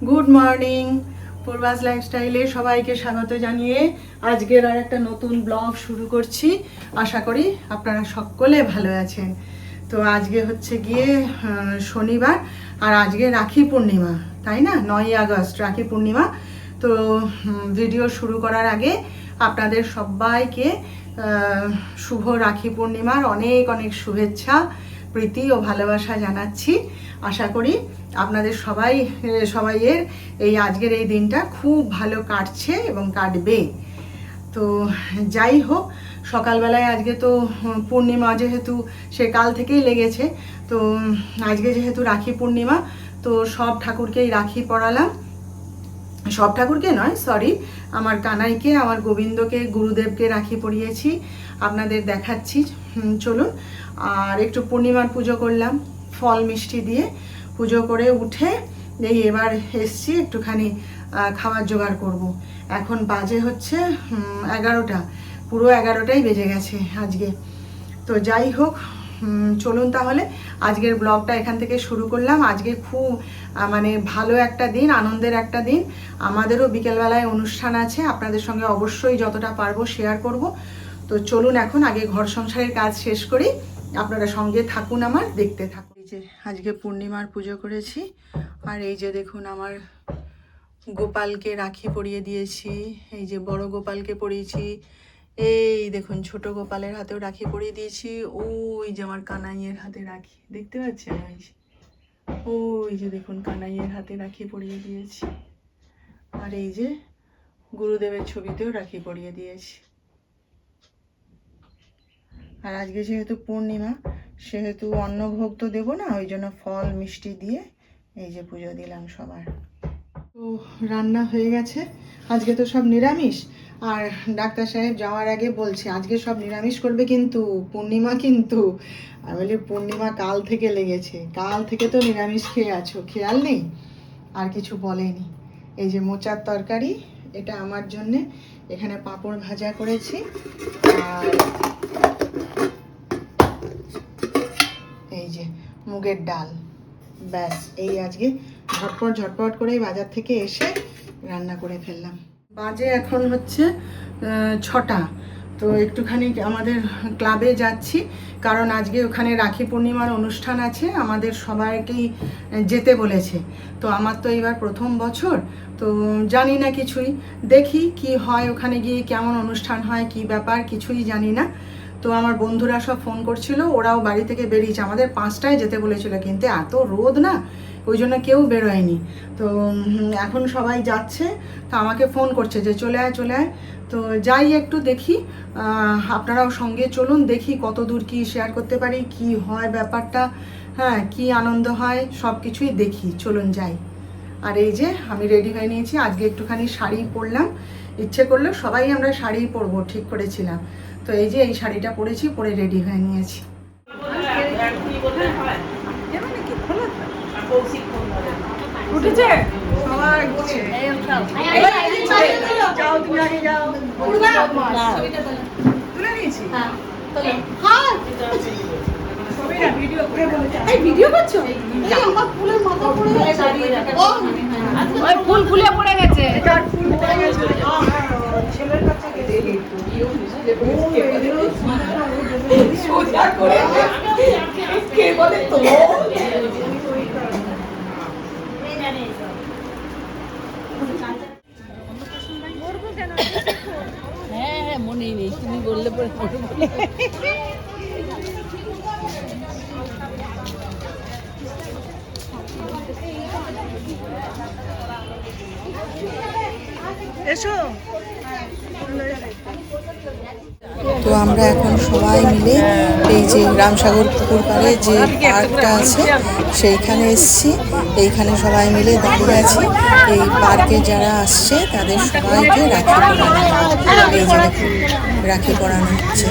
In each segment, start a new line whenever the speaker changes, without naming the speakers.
Good morning. পূর্বাস লাইফস্টাইলে সবাইকে স্বাগত জানিয়ে আজকের আর একটা নতুন ব্লগ শুরু করছি। আশা করি আপনারা সকলে ভালো আছেন। তো আজকে হচ্ছে গিয়ে শনিবার, আর আজকে রাখি পূর্ণিমা, তাই না? 9ই আগস্ট রাখি পূর্ণিমা। তো ভিডিও শুরু করার আগে আপনাদের সবাইকে শুভ রাখি পূর্ণিমার অনেক অনেক শুভেচ্ছা, প্রীতি ও ভালোবাসা জানাচ্ছি। আশা করি আপনাদের সবাইয়ের এই আজকের এই দিনটা খুব ভালো কাটছে এবং কাটবে। তো যাই হোক, সকালবেলায় আজকে তো পূর্ণিমা, যেহেতু সে কাল থেকেই লেগেছে, তো আজকে যেহেতু রাখি পূর্ণিমা, তো সব ঠাকুরকেই রাখি পরালাম। সব ঠাকুরকে নয়, সরি, আমার কানাইকে, আমার গোবিন্দকে, গুরুদেবকে রাখি পরিয়েছি, আপনাদের দেখাচ্ছি। চলুন। আর একটু পূর্ণিমার পুজো করলাম ফল মিষ্টি দিয়ে। পুজো করে উঠে এবার এসছি একটুখানি খাবার জোগাড় করব। এখন বাজে হচ্ছে 11টা, পুরো 11টাই বেজে গেছে আজকে। তো যাই হোক, চলুন তাহলে আজকের ব্লগটা এখান থেকে শুরু করলাম। আজকে খুব মানে ভালো একটা দিন, আনন্দের একটা দিন। আমাদেরও বিকেলবেলায় অনুষ্ঠান আছে, আপনাদের সঙ্গে অবশ্যই যতটা পারবো শেয়ার করব। তো চলুন এখন আগে ঘর সংসারের কাজ শেষ করি, আপনারা সঙ্গে থাকুন, আমার দেখতে থাকুন। এই যে আজকে পূর্ণিমার পুজো করেছি, আর এই যে দেখুন আমার গোপালকে রাখি পরিয়ে দিয়েছি। এই যে বড় গোপালকে পরিয়েছি, এই দেখুন ছোট গোপালের হাতেও রাখি পরিয়ে দিয়েছি। ওই যে আমার কানাইয়ের হাতে রাখি দেখতে পাচ্ছেন, ওই যে দেখুন কানাইয়ের হাতে রাখি পরিয়ে দিয়েছি। আর এই যে গুরুদেবের ছবিতেও রাখি পরিয়ে দিয়েছি। আর আজকে যেহেতু পূর্ণিমা, সেহেতু অন্নভোগ তো দেবো না, ওই জন্য ফল মিষ্টি দিয়ে এই যে পুজো দিলাম সবার। তো রান্না হয়ে গেছে, আজকে তো সব নিরামিষ। আর ডাক্তার সাহেব যাওয়ার আগে বলছে আজকে সব নিরামিষ করবে, কিন্তু পূর্ণিমা কিন্তু। আমি বলি পূর্ণিমা কাল থেকে লেগেছে, কাল থেকে তো নিরামিষ খেয়ে আছো, খেয়াল নেই? আর কিছু বলেনি। এই যে মোচার তরকারি, এটা আমার জন্যে। এখানে পাঁপড় ভাজা করেছি, আর এই যে মুগের ডাল। ব্যাস, এই আজকে ঝটপট করে বাজার থেকে এসে রান্না করে ফেললাম। বাজে এখন হচ্ছে 6টা। তো একটুখানি আমাদের ক্লাবে যাচ্ছি, কারণ আজকে ওখানে রাখি পূর্ণিমার অনুষ্ঠান আছে, আমাদের সবাইকেই যেতে বলেছে। তো আমার তো এবার প্রথম বছর, তো জানি না কিছুই, দেখি কি হয় ওখানে গিয়ে, কেমন অনুষ্ঠান হয়, কি ব্যাপার কিছুই জানি না। তো আমার বন্ধুরা সব ফোন করছিল, ওরাও বাড়ি থেকে বেরিয়েছে। আমাদের 5টায় যেতে বলেছিল, কিন্তু এত রোদ না, ওই জন্য কেউ বেরোয়নি। তো এখন সবাই যাচ্ছে, তো আমাকে ফোন করছে যে চলে আয় চলে আয়। তো যাই একটু দেখি, আপনারাও সঙ্গে চলুন, দেখি কত দূর কী শেয়ার করতে পারি, কি হয় ব্যাপারটা, হ্যাঁ কি আনন্দ হয়, সব কিছুই দেখি। চলুন যাই। আর এই যে আমি রেডি হয়ে নিয়েছি, আজকে একটুখানি শাড়ি পরলাম, ইচ্ছে করলো সবাই আমরা শাড়ি পরবো ঠিক করেছিলাম। তো এই যে এই শাড়িটা পরেছি, পরে রেডি হয়ে নিয়েছি। উঠেছে সবাই উঠছে। যাও তুমি আগে যাও। তুলে নিয়েছি। ভিডিও করছো? আমার ফুলের মাথা পড়ে গেছে।
ওই ফুল খুলে পড়ে গেছে।
ফুল পড়ে গেছে। ছেলের কাছে সোজা করে কে বলে তো
হ্যাঁ মনেই নেই, তুমি বললে পরে মনে পড়ে।
এসো।
তো আমরা এখন সবাই মিলে এই যে রামসাগর পুকুর পাড়ে যে পার্কটা আছে সেইখানে এসেছি। এইখানে সবাই মিলে দাঁড়িয়ে আছি। এই পার্কে যারা আসছে তাদের সবাইকে রাখি পরানো, এই যে দেখুন রাখি পরানো হচ্ছে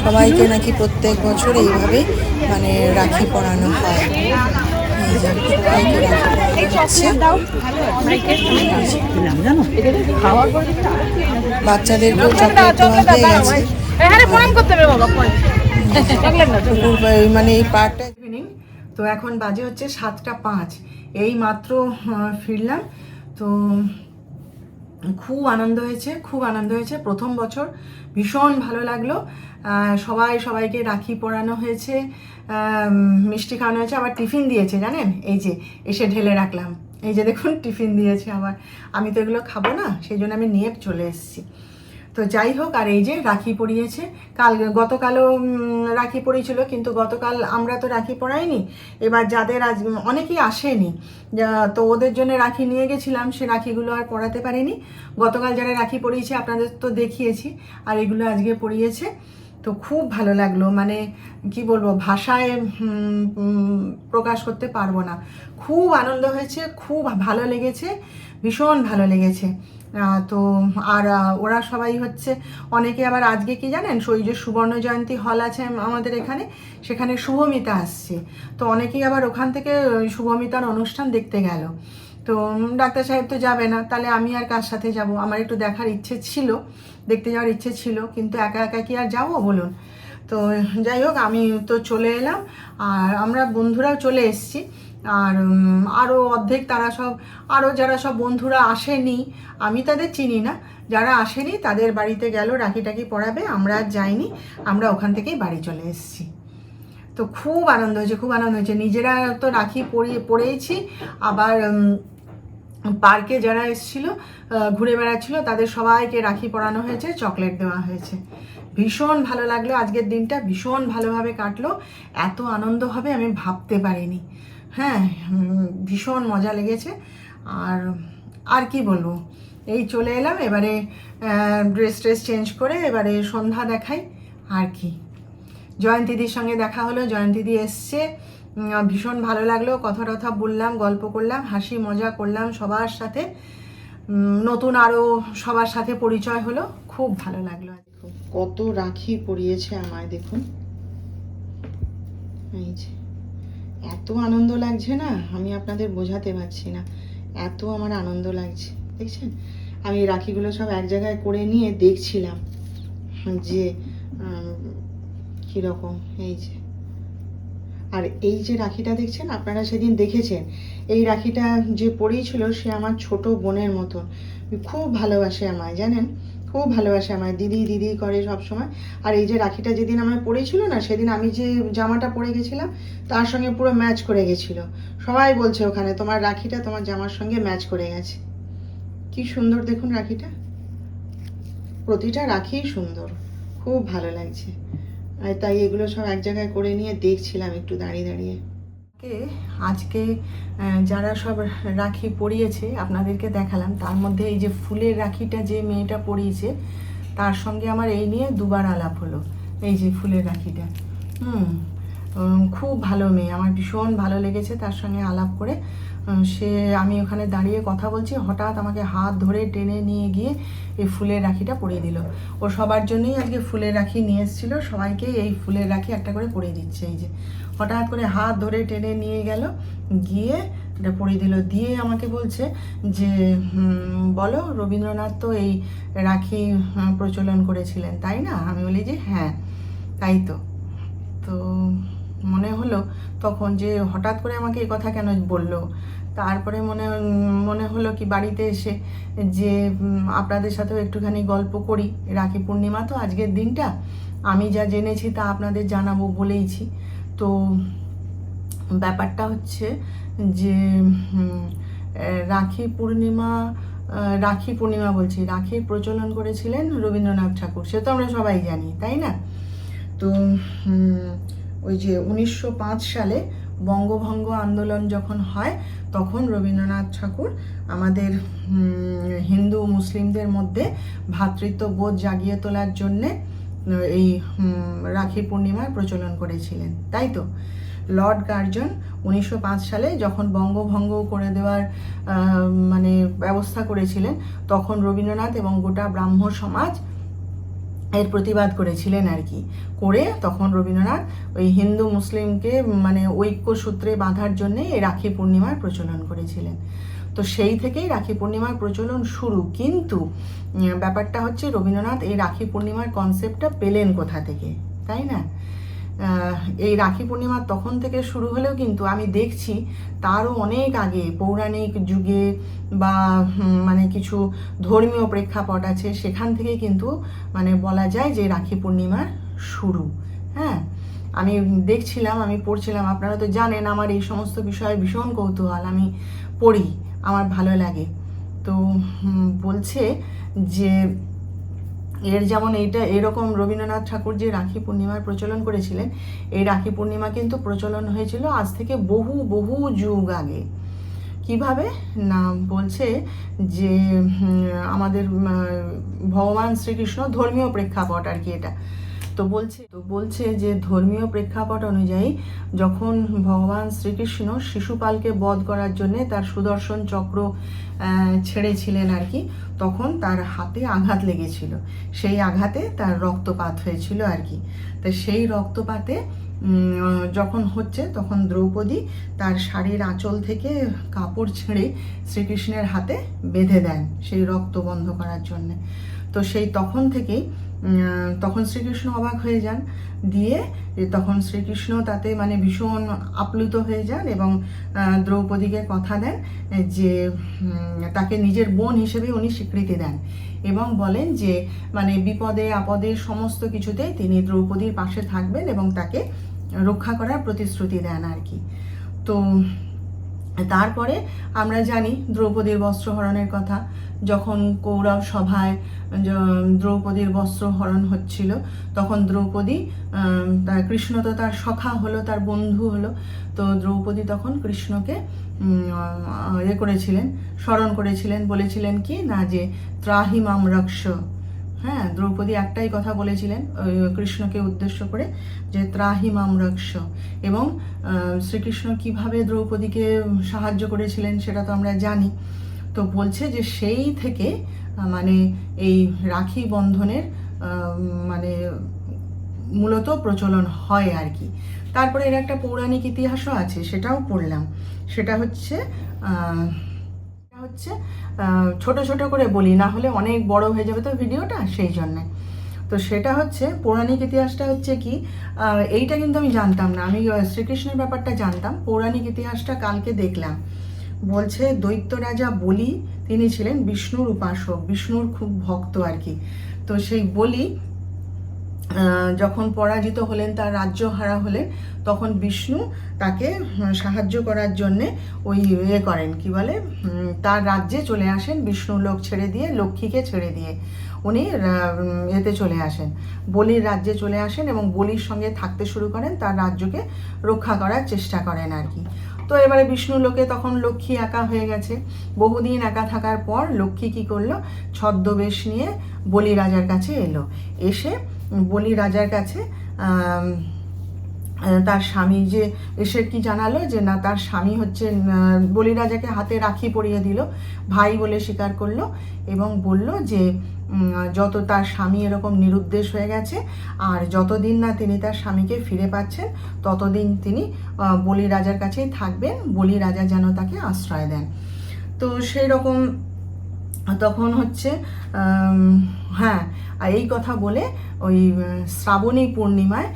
সবাইকে, নাকি প্রত্যেক বছর এইভাবে মানে রাখি পরানো হয়। এই যে সবাইকে রাখি পরানো হচ্ছে, বাচ্চাদেরকেও চকলেট দেওয়া হয়ে গেছে।
মানে এই পার্কটা ইভিনিং। তো এখন বাজে হচ্ছে 7টা 5। এই মাত্র ফিরলাম। তো খুব আনন্দ হয়েছে, খুব আনন্দ হয়েছে। প্রথম বছর ভীষণ ভালো লাগলো। সবাইকে রাখি পরানো হয়েছে, মিষ্টি খাওয়ানো হয়েছে, আবার টিফিন দিয়েছে জানেন। এই যে এসে ঢেলে রাখলাম, এই যে দেখুন টিফিন দিয়েছে আবার। আমি তো এগুলো খাবো না, সেই জন্য আমি নিয়ে চলে এসেছি। তো যাই হোক, আর এই যে রাখি পরিয়েছে। গতকালও রাখি পরিয়েছিল, কিন্তু গতকাল আমরা তো রাখি পরাইনি। এবার যাদের আজ অনেকেই আসেনি, তো ওদের জন্য রাখি নিয়ে গেছিলাম, সে রাখিগুলো আর পরাতে পারিনি। গতকাল যারা রাখি পরিয়েছে আপনাদের তো দেখিয়েছি, আর এগুলো আজকে পরিয়েছে। তো খুব ভালো লাগলো, মানে কি বলবো, ভাষায় প্রকাশ করতে পারবো না। খুব আনন্দ হয়েছে, খুব ভালো লেগেছে, ভীষণ ভালো লেগেছে। তো আর ওরা সবাই হচ্ছে, অনেকে আবার আজকে কি জানেন, ওই যে সুবর্ণ জয়ন্তী হল আছে আমাদের এখানে, সেখানে শুভমিতা আসছে। তো অনেকেই আবার ওখান থেকে শুভমিতার অনুষ্ঠান দেখতে গেল। তো ডাক্তার সাহেব তো যাবে না, তাহলে আমি আর কার সাথে যাব? আমার একটু দেখার ইচ্ছে ছিল, দেখতে যাওয়ার ইচ্ছে ছিল, কিন্তু একা একা কি আর যাবো বলুন। তো যাই হোক, আমি তো চলে এলাম, আর আমরা বন্ধুরাও চলে এসেছি। আর আরও অর্ধেক তারা সব, আরও যারা সব বন্ধুরা আসেনি, আমি তাদের চিনি না, যারা আসেনি তাদের বাড়িতে গেল রাখি টাকি পরাবে। আমরা আর যাইনি, আমরা ওখান থেকেই বাড়ি চলে এসেছি। তো খুব আনন্দ হয়েছে, খুব আনন্দ হয়েছে। নিজেরা তো রাখি পরেইছি, আবার পার্কে যারা এসেছিলো, ঘুরে বেড়াচ্ছিলো, তাদের সবাইকে রাখি পরানো হয়েছে, চকলেট দেওয়া হয়েছে। ভীষণ ভালো লাগলো, আজকের দিনটা ভীষণ ভালোভাবে কাটলো। এত আনন্দ হবে আমি ভাবতে পারিনি। হ্যাঁ, ভীষণ মজা লেগেছে। আর কি বলবো, এই চলে এলাম। এবারে ড্রেস চেঞ্জ করে এবারে সন্ধ্যা দেখাই। আর কি, জয়ন্তীদির সঙ্গে দেখা হলো, জয়ন্তীদি এসছে, ভীষণ ভালো লাগলো। কথা বললাম, গল্প করলাম, হাসি মজা করলাম সবার সাথে। নতুন আরও সবার সাথে পরিচয় হলো, খুব ভালো লাগলো। কত রাখি পরিয়েছে আমায়, দেখুন। এই যে এত আনন্দ লাগছে না, আমি আপনাদের বোঝাতে পারছি না, এত আমার আনন্দ লাগছে। দেখছেন, আমি রাখিগুলো সব এক জায়গায় করে নিয়ে দেখছিলাম যে কীরকম। এই যে, আর এই যে রাখিটা দেখছেন, আপনারা সেদিন দেখেছেন, এই রাখিটা যে পরিয়েছিল সে আমার ছোট বোনের মতন। খুব ভালোবাসে আমায়, জানেন, খুব ভালোবাসে আমায়, দিদি দিদি করে সব সময়। আর এই যে রাখিটা যেদিন আমায় পরেছিল না, সেদিন আমি যে জামাটা পরে গেছিলাম তার সঙ্গে পুরো ম্যাচ করে গেছিল। সবাই বলছে ওখানে, তোমার রাখিটা তোমার জামার সঙ্গে ম্যাচ করে গেছে। কি সুন্দর দেখুন রাখিটা, প্রতিটা রাখিই সুন্দর, খুব ভালো লাগছে। আর তাই এগুলো সব এক জায়গায় করে নিয়ে দেখছিলাম একটু দাঁড়িয়ে দাঁড়িয়ে। আজকে যারা সব রাখি পরিয়েছে আপনাদেরকে দেখালাম, তার মধ্যে এই যে ফুলের রাখিটা যে মেয়েটা পরিয়েছে, তার সঙ্গে আমার এই নিয়ে দুবার আলাপ হলো। এই যে ফুলের রাখিটা, খুব ভালো মেয়ে, আমার ভীষণ ভালো লেগেছে তার সঙ্গে আলাপ করে। আমি ওখানে দাঁড়িয়ে কথা বলছি, হঠাৎ আমাকে হাত ধরে টেনে নিয়ে গিয়ে এই ফুলের রাখিটা পরিয়ে দিল। ও সবার জন্যই আজকে ফুলের রাখি নিয়ে এসেছিলো, সবাইকে এই ফুলের রাখি একটা করে পরিয়ে দিচ্ছে। এই যে হঠাৎ করে হাত ধরে টেনে নিয়ে গেল, গিয়ে এটা পরিয়ে দিল। দিয়ে আমাকে বলছে যে বলো, রবীন্দ্রনাথ তো এই রাখি প্রচলন করেছিলেন তাই না? আমি বলি যে হ্যাঁ, তাই তো। তো মনে হলো তখন যে হঠাৎ করে আমাকে এই কথা কেন বললো। তারপরে মনে হলো কি, বাড়িতে এসে যে আপনাদের সাথেও একটুখানি গল্প করি। রাখি পূর্ণিমা তো আজকের দিনটা, আমি যা জেনেছি তা আপনাদের জানাবো বলেইছি। তো ব্যাপারটা হচ্ছে যে রাখি পূর্ণিমা বলছি, রাখির প্রচলন করেছিলেন রবীন্দ্রনাথ ঠাকুর, সে তো আমরা সবাই জানি তাই না? তো ওই যে 1905 সালে বঙ্গভঙ্গ আন্দোলন যখন হয়, তখন রবীন্দ্রনাথ ঠাকুর আমাদের হিন্দু মুসলিমদের মধ্যে ভ্রাতৃত্ববোধ জাগিয়ে তোলার জন্যে এই রাখি পূর্ণিমার প্রচলন করেছিলেন, তাই তো? লর্ড কার্জন 1905 সালে যখন বঙ্গভঙ্গ করে দেওয়ার মানে ব্যবস্থা করেছিলেন, তখন রবীন্দ্রনাথ এবং গোটা ব্রাহ্ম সমাজ এর প্রতিবাদ করেছিলেন আর কি। করে তখন রবীন্দ্রনাথ ওই হিন্দু মুসলিমকে মানে ঐক্য সূত্রে বাঁধার জন্যে এই রাখি পূর্ণিমার প্রচলন করেছিলেন। তো সেই থেকেই রাখি পূর্ণিমার প্রচলন শুরু। কিন্তু ব্যাপারটা হচ্ছে, রবীন্দ্রনাথ এই রাখি পূর্ণিমার কনসেপ্টটা পেলেন কোথা থেকে, তাই না? এই রাখি পূর্ণিমা তখন থেকে শুরু হলেও কিন্তু আমি দেখছি তারও অনেক আগে পৌরাণিক যুগে বা মানে কিছু ধর্মীয় প্রেক্ষাপট আছে, সেখান থেকে কিন্তু মানে বলা যায় যে রাখি পূর্ণিমার শুরু। হ্যাঁ, আমি দেখছিলাম, আমি পড়ছিলাম, আপনারা তো জানেন আমার এই সমস্ত বিষয়ে ভীষণ কৌতূহল, আমি পড়ি, আমার ভালো লাগে। তো বলছে যে এর যেমন এইটা এরকম রবীন্দ্রনাথ ঠাকুর যে রাখি পূর্ণিমার প্রচলন করেছিলেন, এই রাখি পূর্ণিমা কিন্তু প্রচলন হয়েছিল আজ থেকে বহু বহু যুগ আগে। কিভাবে না, বলছে যে আমাদের ভগবান শ্রীকৃষ্ণ ধর্মীয় প্রেক্ষাপট আর কি এটা। তো বলছে যে ধর্মীয় প্রেক্ষাপট অনুযায়ী যখন ভগবান শ্রীকৃষ্ণ শিশুপালকে বধ করার জন্যে তার সুদর্শন চক্র ছেড়েছিলেন আর কি, তখন তার হাতে আঘাত লেগেছিল, সেই আঘাতে তার রক্তপাত হয়েছিল আর কি। তো সেই রক্তপাতে যখন হচ্ছে তখন দ্রৌপদী তার শাড়ির আঁচল থেকে কাপড় ছেড়ে শ্রীকৃষ্ণের হাতে বেঁধে দেন সেই রক্ত বন্ধ করার জন্যে। তো সেই তখন থেকেই তখন শ্রীকৃষ্ণ অবাক হয়ে যান, দিয়ে তখন শ্রীকৃষ্ণ তাতে মানে ভীষণ আপ্লুত হয়ে যান এবং দ্রৌপদীকে কথা দেন যে তাকে নিজের বোন হিসেবে উনি স্বীকৃতি দেন এবং বলেন যে মানে বিপদে আপদে সমস্ত কিছুতেই তিনি দ্রৌপদীর পাশে থাকবেন এবং তাকে রক্ষা করার প্রতিশ্রুতি দেন আর কি। তো তারপরে আমরা জানি দ্রৌপদীর বস্ত্রহরণের কথা, যখন কৌরব সভায় দ্রৌপদীর বস্ত্রহরণ হচ্ছিল তখন দ্রৌপদী তার কৃষ্ণ তো তার সখা হলো, তার বন্ধু হলো, তো দ্রৌপদী তখন কৃষ্ণকে করেছিলেন, স্মরণ করেছিলেন, বলেছিলেন কি না যে ত্রাহি মাম রক্ষ। হ্যাঁ, দ্রৌপদী একটাই কথা বলেছিলেন কৃষ্ণকে উদ্দেশ্য করে যে ত্রাহি মাম রক্ষ। এবং শ্রীকৃষ্ণ কিভাবে দ্রৌপদীকে সাহায্য করেছিলেন সেটা তো আমরা জানি। তো বলছে যে সেই থেকে মানে এই রাখি বন্ধনের মানে মূলত প্রচলন হয় আর কি। তারপরে এর একটা পৌরাণিক ইতিহাসও আছে, সেটাও পড়লাম। সেটা হচ্ছে ছোট ছোট করে বলি, না হলে অনেক বড় হয়ে যাবে তো ভিডিওটা, সেই জন্যে। তো সেটা হচ্ছে পৌরাণিক ইতিহাসটা হচ্ছে কি, এইটা কিন্তু আমি জানতাম না, আমি শ্রীকৃষ্ণের ব্যাপারটা জানতাম, পৌরাণিক ইতিহাসটা কালকে দেখলাম। বলছে দৈত্য রাজা বলি তিনি ছিলেন বিষ্ণুর উপাসক, বিষ্ণুর খুব ভক্ত আর কি। তো সেই বলি যখন পরাজিত হলেন, তার রাজ্য হারা হলেন, তখন বিষ্ণু তাকে সাহায্য করার জন্যে ওই করেন কি বলে তার রাজ্যে চলে আসেন, বিষ্ণু লোক ছেড়ে দিয়ে, লক্ষ্মীকে ছেড়ে দিয়ে উনি এতে চলে আসেন, বলির রাজ্যে চলে আসেন এবং বলির সঙ্গে থাকতে শুরু করেন, তার রাজ্যকে রক্ষা করার চেষ্টা করেন আর কি। তো এবারে বিষ্ণু লোকে তখন লক্ষ্মী একা হয়ে গেছে, বহুদিন একা থাকার পর লক্ষ্মী কি করলো, ছদ্মবেশ নিয়ে বলি রাজার কাছে এলো, এসে বলি রাজার কাছে তার স্বামী যে এসে কি জানালো যে না তার স্বামী হচ্ছে, বলি রাজাকে হাতে রাখি পরিয়ে দিল, ভাই বলে স্বীকার করলো এবং বলল যে যত তার স্বামী এরকম নিরুদ্দেশ হয়ে গেছে আর যতদিন না তিনি তার স্বামীকে ফিরে পাচ্ছেন ততদিন তিনি বলি রাজার কাছেই থাকবেন, বলি রাজা যেন তাকে আশ্রয় দেন। তো সেই রকম তখন হচ্ছে হ্যাঁ, এই কথা বলে ওই শ্রাবণী পূর্ণিমায়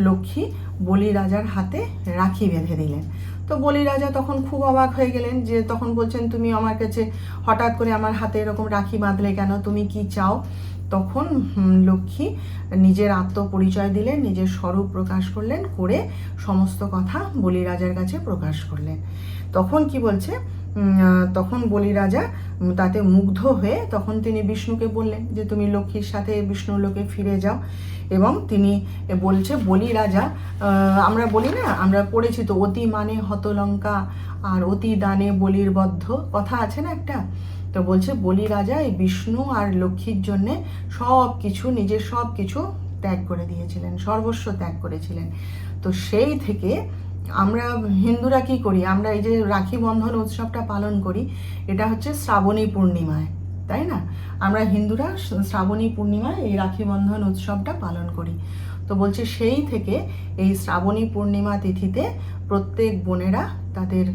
লক্ষ্মী বলি রাজার হাতে রাখি বেঁধে দিলেন। তো বলি রাজা তখন খুব অবাক হয়ে গেলেন, যে তখন বলছেন তুমি আমার কাছে হঠাৎ করে আমার হাতে এরকম রাখি বাঁধলে কেন, তুমি কি চাও? তখন লক্ষ্মী নিজের আত্মপরিচয় দিলেন, নিজের স্বরূপ প্রকাশ করলেন, করে সমস্ত কথা বলি রাজার কাছে প্রকাশ করলেন। তখন কি বলছে, তখন বলি রাজা তাতে মুগ্ধ হয়ে তখন তিনি বিষ্ণুকে বললেন যে তুমি লক্ষ্মীর সাথে বিষ্ণুর লোকে ফিরে যাও। এবং তিনি বলছে বলি রাজা, আমরা বলি না, আমরা পড়েছি তো অতি মানে হতলঙ্কা আর অতি দানে বলির বদ্ধ, কথা আছে না একটা। তো বলছে বলি রাজা এই বিষ্ণু আর লক্ষ্মীর জন্যে সব কিছু, নিজের সব কিছু ত্যাগ করে দিয়েছিলেন, সর্বস্ব ত্যাগ করেছিলেন। তো সেই থেকে আমরা হিন্দুরা কি করি, আমরা এই যে রাখি বন্ধন উৎসবটা পালন করি, এটা হচ্ছে শ্রাবণী পূর্ণিমায়, তাই না? আমরা হিন্দুরা শ্রাবণী পূর্ণিমায় এই রাখি বন্ধন উৎসবটা পালন করি। তো বলছে সেই থেকে এই শ্রাবণী পূর্ণিমা তিথিতে প্রত্যেক বোনেরা তাদের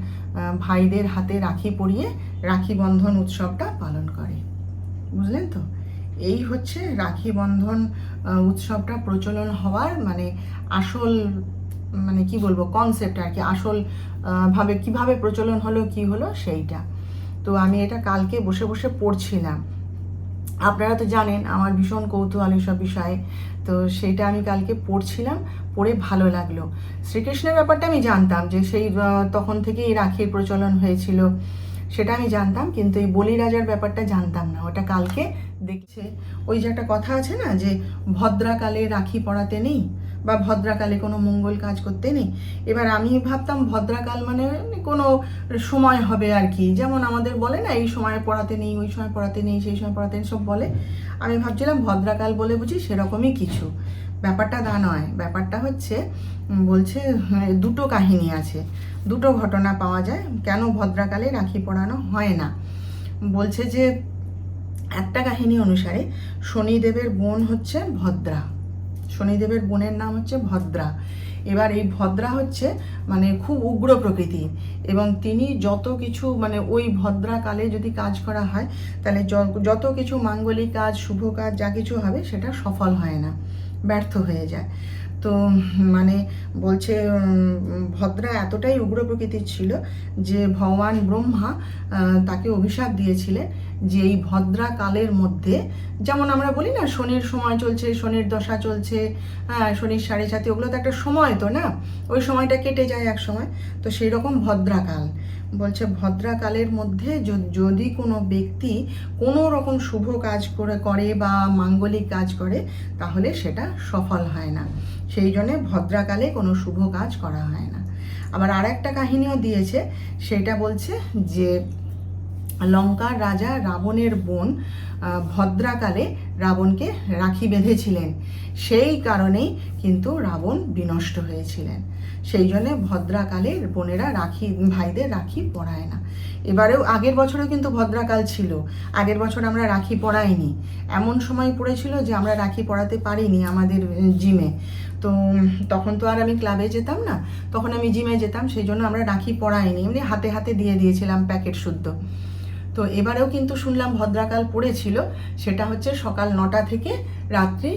ভাইদের হাতে রাখি পরিয়ে রাখি বন্ধন উৎসবটা পালন করে, বুঝলেন তো? এই হচ্ছে রাখি বন্ধন উৎসবটা প্রচলন হওয়ার মানে আসল মানে কি বলবো কনসেপ্ট আর কি, আসল ভাবে কিভাবে প্রচলন হলো কি হলো সেইটা। তো আমি এটা কালকে বসে বসে পড়ছিলাম। আপনারা তো জানেন আমার ভীষণ কৌতূহল এইসব বিষয়ে, তো সেইটা আমি কালকে পড়ছিলাম, পড়ে ভালো লাগলো। শ্রীকৃষ্ণের ব্যাপারটা আমি জানতাম যে সেই তখন থেকেই রাখির প্রচলন হয়েছিল, সেটা আমি জানতাম, কিন্তু এই বলিরাজার ব্যাপারটা জানতাম না। ওটা কালকে দেখছে। ওই যে একটা কথা আছে না যে ভদ্রাকালে রাখি পরাতে নেই, বা ভদ্রাকালে কোনো মঙ্গল কাজ করতে নেই। এবার আমি ভাবতাম ভদ্রাকাল মানে কোনো সময় হবে আর কি, যেমন আমাদের বলে না এই সময় পড়াতে নেই, ওই সময় পড়াতে নেই, সেই সময় পড়াতে নেই, সব বলে। আমি ভাবছিলাম ভদ্রাকাল বলে বুঝি সেরকমই কিছু। ব্যাপারটা তা নয়। ব্যাপারটা হচ্ছে বলছে দুটো কাহিনী আছে, দুটো ঘটনা পাওয়া যায় কেন ভদ্রাকালে রাখি পরানো হয় না। বলছে যে একটা কাহিনী অনুসারে শনিদেবের বোন হচ্ছে ভদ্রা, শনিদেবের বোনের নাম হচ্ছে ভদ্রা। এবার এই ভদ্রা হচ্ছে মানে খুব উগ্র প্রকৃতির, এবং তিনি যত কিছু মানে ওই ভদ্রাকালে যদি কাজ করা হয় তাহলে যত কিছু মাঙ্গলিক কাজ, শুভ কাজ যা কিছু হবে সেটা সফল হয় না, ব্যর্থ হয়ে যায়। তো মানে বলছে ভদ্রা এতটাই উগ্র প্রকৃতির ছিল যে ভগবান ব্রহ্মা তাকে অভিশাপ দিয়েছিলেন যে এই ভদ্রা কালের মধ্যে, যেমন আমরা বলি না শনির সময় চলছে, শনির দশা চলছে, হ্যাঁ শনির 4.5, ওগুলো তো একটা সময় তো না, ওই সময়টা কেটে যায় এক সময়, তো সেই রকম ভদ্রাকাল। বলছে ভদ্রাকালের মধ্যে যদি কোনো ব্যক্তি কোনো রকম শুভ কাজ করে বা মাঙ্গলিক কাজ করে তাহলে সেটা সফল হয় না, সেই জন্যে ভদ্রাকালে কোনো শুভ কাজ করা হয় না। আবার আর একটা কাহিনীও দিয়েছে, সেটা বলছে যে লঙ্কার রাজা রাবণের বোন ভদ্রাকালে রাবণকে রাখি বেঁধেছিলেন, সেই কারণেই কিন্তু রাবণ বিনষ্ট হয়েছিলেন। সেই জন্যে ভদ্রাকালে বোনেরা রাখি, ভাইদের রাখি পরায় না। এবারেও আগের বছরেও কিন্তু ভদ্রাকাল ছিল, আগের বছর আমরা রাখি পরাইনি, এমন সময় পড়েছিল যে আমরা রাখি পরাতে পারিনি আমাদের জিমে। তো তখন তো আর আমি ক্লাবে যেতাম না, তখন আমি জিমে যেতাম, সেই জন্য আমরা রাখি পরাইনি, এমনি হাতে হাতে দিয়ে দিয়েছিলাম প্যাকেট শুদ্ধ। তো এবারেও কিন্তু শুনলাম ভদ্রাকাল পড়েছিল, সেটা হচ্ছে সকাল 9টা থেকে রাত্রি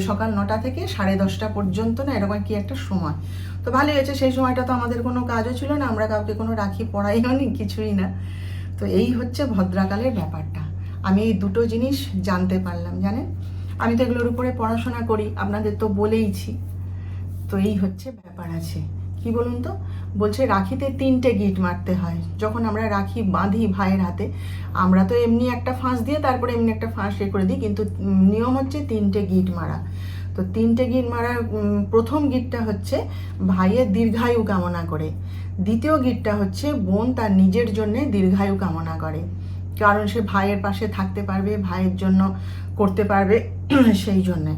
সকাল 9টা থেকে 10:30 পর্যন্ত না, এরকম কি একটা সময়। তো ভালোই হয়েছে, সেই সময়টা তো আমাদের কোনো কাজও ছিল না, আমরা কাউকে কোনো রাখি পরাইও নি, কিছুই না। তো এই হচ্ছে ভদ্রাকালের ব্যাপারটা। আমি এই দুটো জিনিস জানতে পারলাম, জানেন। আমি তো এগুলোর উপরে পড়াশোনা করি, আপনাদের তো বলেইছি। তো এই হচ্ছে ব্যাপার আছে। কি বলুন তো, বলছে রাখিতে 3টে গিট মারতে হয়। যখন আমরা রাখি বাঁধি ভাইয়ের হাতে, আমরা তো এমনি একটা ফাঁস দিয়ে তারপরে এমনি একটা ফাঁস করে দিই, কিন্তু নিয়ম হচ্ছে 3টে গিট মারা। তো 3টে গিট মারার প্রথম গিটটা হচ্ছে ভাইয়ের দীর্ঘায়ু কামনা করে, দ্বিতীয় গিটটা হচ্ছে বোন তার নিজের জন্যে দীর্ঘায়ু কামনা করে, কারণ সে ভাইয়ের পাশে থাকতে পারবে, ভাইয়ের জন্য করতে পারবে সেই জন্যে।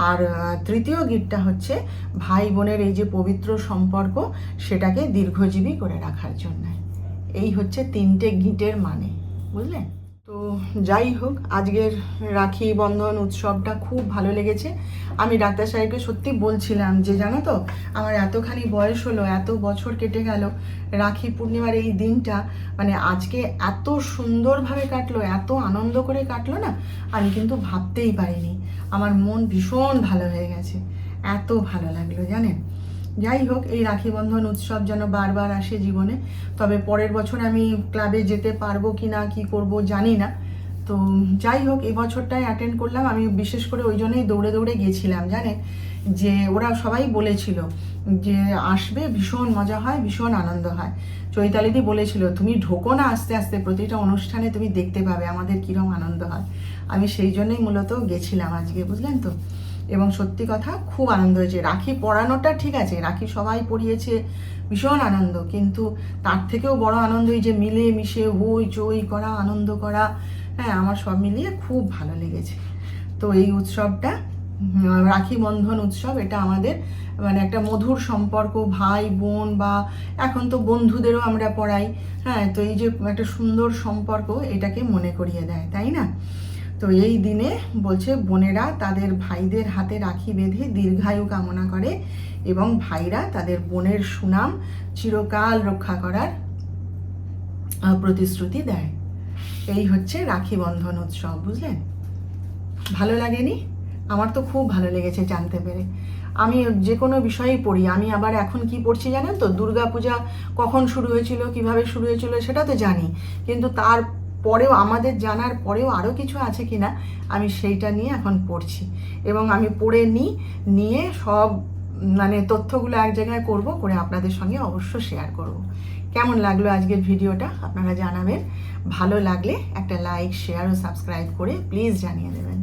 আর তৃতীয় গিটটা হচ্ছে ভাই বোনের এই যে পবিত্র সম্পর্ক সেটাকে দীর্ঘজীবী করে রাখার জন্য। এই হচ্ছে 3টে গিটের মানে, বুঝলেন। তো যাই হোক, আজকের রাখি বন্ধন উৎসবটা খুব ভালো লেগেছে। আমি ডাক্তার সাহেবকে সত্যি বলছিলাম যে জানো তো আমার এতখানি বয়স হলো, এত বছর কেটে গেল, রাখি পূর্ণিমার এই দিনটা মানে আজকে এত সুন্দরভাবে কাটলো, এত আনন্দ করে কাটলো না, আমি কিন্তু ভাবতেই পারিনি। আমার মন ভীষণ ভালো হয়ে গেছে, এত ভালো লাগলো জানেন। যাই হোক, এই রাখি বন্ধন উৎসব যেন বারবার আসে জীবনে। তবে পরের বছর আমি ক্লাবে যেতে পারবো কি না, কি করব জানি না। তো যাই হোক, এই বছরটাই অ্যাটেন্ড করলাম। আমি বিশেষ করে ওই জন্যই দৌড়ে দৌড়ে গেছিলাম, জানেন, যে ওরা সবাই বলেছিল যে আসবে, ভীষণ মজা হয়, ভীষণ আনন্দ হয়। চৈতালিদি বলেছিল তুমি ঢোকো না আস্তে আস্তে, প্রতিটা অনুষ্ঠানে তুমি দেখতে পাবে আমাদের কীরকম আনন্দ হয়। আমি সেই জন্যই মূলত গেছিলাম আজকে, বুঝলেন তো। এবং সত্যি কথা খুব আনন্দ হয়েছে। রাখি পরানোটা ঠিক আছে, রাখি সবাই পরিয়েছে, ভীষণ আনন্দ, কিন্তু তার থেকেও বড় আনন্দ এই যে মিলে মিশে হই চই করা, আনন্দ করা, হ্যাঁ আমার সব মিলিয়ে খুব ভালো লেগেছে। তো এই উৎসবটা রাখি বন্ধন উৎসব, এটা আমাদের মানে একটা মধুর সম্পর্ক, ভাই বোন বা এখন তো বন্ধুদেরও আমরা পড়াই, হ্যাঁ, তো এই যে একটা সুন্দর সম্পর্ক এটাকে মনে করিয়ে দেয়, তাই না। তো এই দিনে বলছে বোনেরা তাদের ভাইদের হাতে রাখি বেঁধে দীর্ঘায়ু কামনা করে এবং ভাইরা তাদের বোনের সুনাম চিরকাল রক্ষা করার প্রতিশ্রুতি দেয়। এই হচ্ছে রাখি বন্ধন উৎসব, বুঝলেন। ভালো লাগেনি? আমার তো খুব ভালো লেগেছে জানতে পেরে। আমি যে কোনো বিষয়েই পড়ি, আমি আবার এখন কি পড়ছি জানেন তো? দুর্গাপূজা কখন শুরু হয়েছিল, কিভাবে শুরু হয়েছিল সেটা তো জানি, কিন্তু তার পরেও আমাদের জানার পরেও আরও কিছু আছে কিনা আমি সেইটা নিয়ে এখন পড়ছি, এবং আমি পড়ে নিয়ে সব মানে তথ্যগুলো এক জায়গায় করে আপনাদের সঙ্গে অবশ্য শেয়ার করব। কেমন লাগলো আজকের ভিডিওটা আপনারা জানাবেন। ভালো লাগলে একটা লাইক, শেয়ার ও সাবস্ক্রাইব করে প্লিজ জানিয়ে দেবেন।